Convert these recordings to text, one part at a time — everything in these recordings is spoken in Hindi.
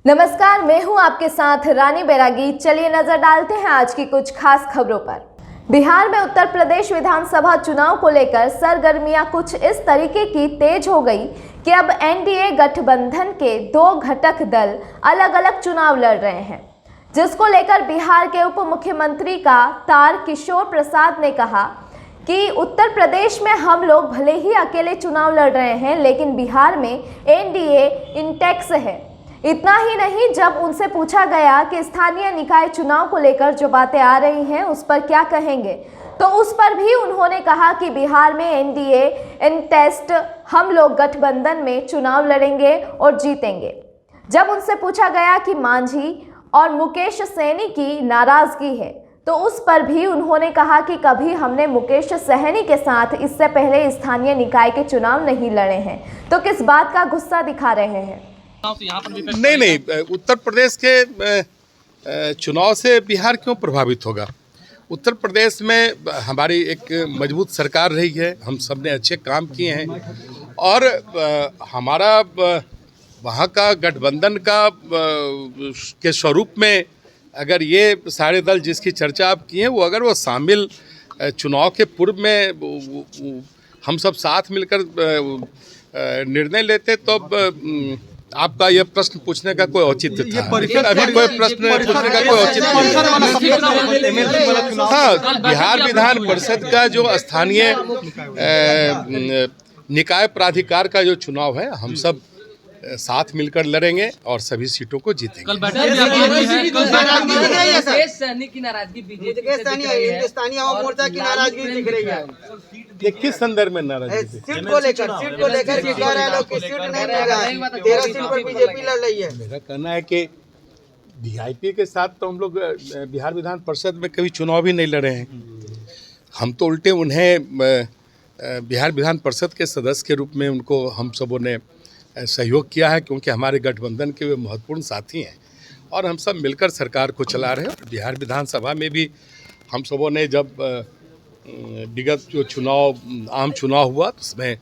नमस्कार, मैं हूं आपके साथ रानी बैरागी। चलिए नजर डालते हैं आज की कुछ खास खबरों पर। बिहार में उत्तर प्रदेश विधानसभा चुनाव को लेकर सरगर्मियां कुछ इस तरीके की तेज हो गई कि अब एनडीए गठबंधन के दो घटक दल अलग अलग चुनाव लड़ रहे हैं, जिसको लेकर बिहार के उप मुख्यमंत्री का तारकिशोर प्रसाद ने कहा कि उत्तर प्रदेश में हम लोग भले ही अकेले चुनाव लड़ रहे हैं, लेकिन बिहार में एनडीए इंटेक्स है। इतना ही नहीं, जब उनसे पूछा गया कि स्थानीय निकाय चुनाव को लेकर जो बातें आ रही हैं उस पर क्या कहेंगे, तो उस पर भी उन्होंने कहा कि बिहार में एनडीए इन टेस्ट हम लोग गठबंधन में चुनाव लड़ेंगे और जीतेंगे। जब उनसे पूछा गया कि मांझी और मुकेश सहनी की नाराजगी है, तो उस पर भी उन्होंने कहा कि कभी हमने मुकेश सहनी के साथ इससे पहले स्थानीय निकाय के चुनाव नहीं लड़े हैं, तो किस बात का गुस्सा दिखा रहे हैं। नहीं, उत्तर प्रदेश के चुनाव से बिहार क्यों प्रभावित होगा। उत्तर प्रदेश में हमारी एक मजबूत सरकार रही है, हम सब ने अच्छे काम किए हैं और हमारा वहाँ का गठबंधन का के स्वरूप में अगर ये सारे दल जिसकी चर्चा आप किए हैं वो अगर वो शामिल चुनाव के पूर्व में हम सब साथ मिलकर निर्णय लेते तो आपका यह प्रश्न पूछने का कोई औचित्य था। अभी कोई प्रश्न पूछने का कोई औचित्य नहीं। हाँ, बिहार विधान परिषद का जो स्थानीय निकाय प्राधिकार का जो चुनाव है, हम सब साथ मिलकर लड़ेंगे और सभी सीटों को जीतेंगे। किस संदर्भ में नाराजगी? सीट को लेकर कि कह रहे हैं लोग कि सीट नहीं मिलेगा, 13 सीट पर बीजेपी लड़ रही है। मेरा कहना है कि वीआईपी के साथ तो हम लोग बिहार विधान परिषद में कभी चुनाव भी नहीं लड़े हैं। हम तो उल्टे उन्हें बिहार विधान परिषद के सदस्य के रूप में उनको हम सबों ने सहयोग किया है, क्योंकि हमारे गठबंधन के वे महत्वपूर्ण साथी हैं और हम सब मिलकर सरकार को चला रहे हैं। बिहार विधानसभा में भी हम सबों ने जब विगत जो आम चुनाव हुआ तो उसमें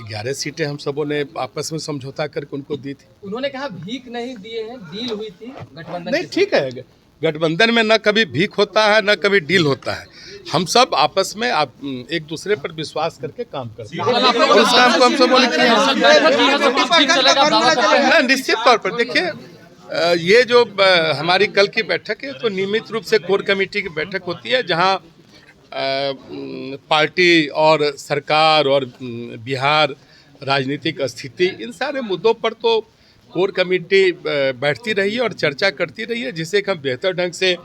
11 सीटें हम सबों ने आपस में समझौता करके उनको दी थी। उन्होंने कहा भीख नहीं दिए हैं, डील हुई थी गठबंधन। नहीं, ठीक है, गठबंधन में न कभी भीख होता है न कभी डील होता है। हम सब आपस में एक दूसरे पर विश्वास करके काम करते हैं और उस काम को हम सब निश्चित तौर पर। देखिए, ये जो हमारी कल की बैठक है तो नियमित रूप से कोर कमेटी की बैठक होती है, जहां पार्टी और सरकार और बिहार राजनीतिक स्थिति इन सारे मुद्दों पर तो कोर कमेटी बैठती रही है और चर्चा करती रही है, जिससे कि हम बेहतर ढंग से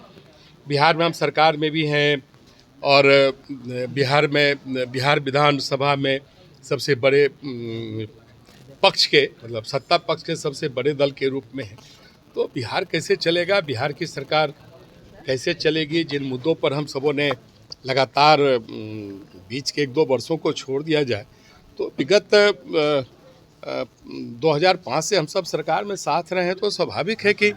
बिहार में हम सरकार में भी हैं और बिहार विधानसभा में सबसे बड़े पक्ष के मतलब सत्ता पक्ष के सबसे बड़े दल के रूप में है। तो बिहार कैसे चलेगा, बिहार की सरकार कैसे चलेगी, जिन मुद्दों पर हम सबों ने लगातार बीच के 1-2 वर्षों को छोड़ दिया जाए तो विगत 2005 से हम सब सरकार में साथ रहे हैं, तो स्वाभाविक है कि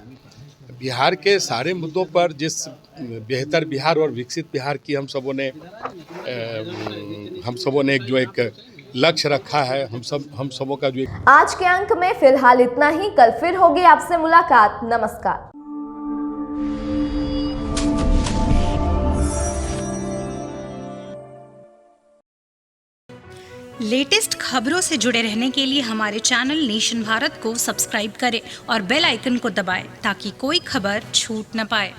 बिहार के सारे मुद्दों पर जिस बेहतर बिहार और विकसित बिहार की हम सबों ने एक लक्ष्य रखा है, हम सबों का जो आज के अंक में फिलहाल इतना ही। कल फिर होगी आपसे मुलाकात। नमस्कार। लेटेस्ट खबरों से जुड़े रहने के लिए हमारे चैनल नेशन भारत को सब्सक्राइब करें और बेल आइकन को दबाएं ताकि कोई खबर छूट न पाए।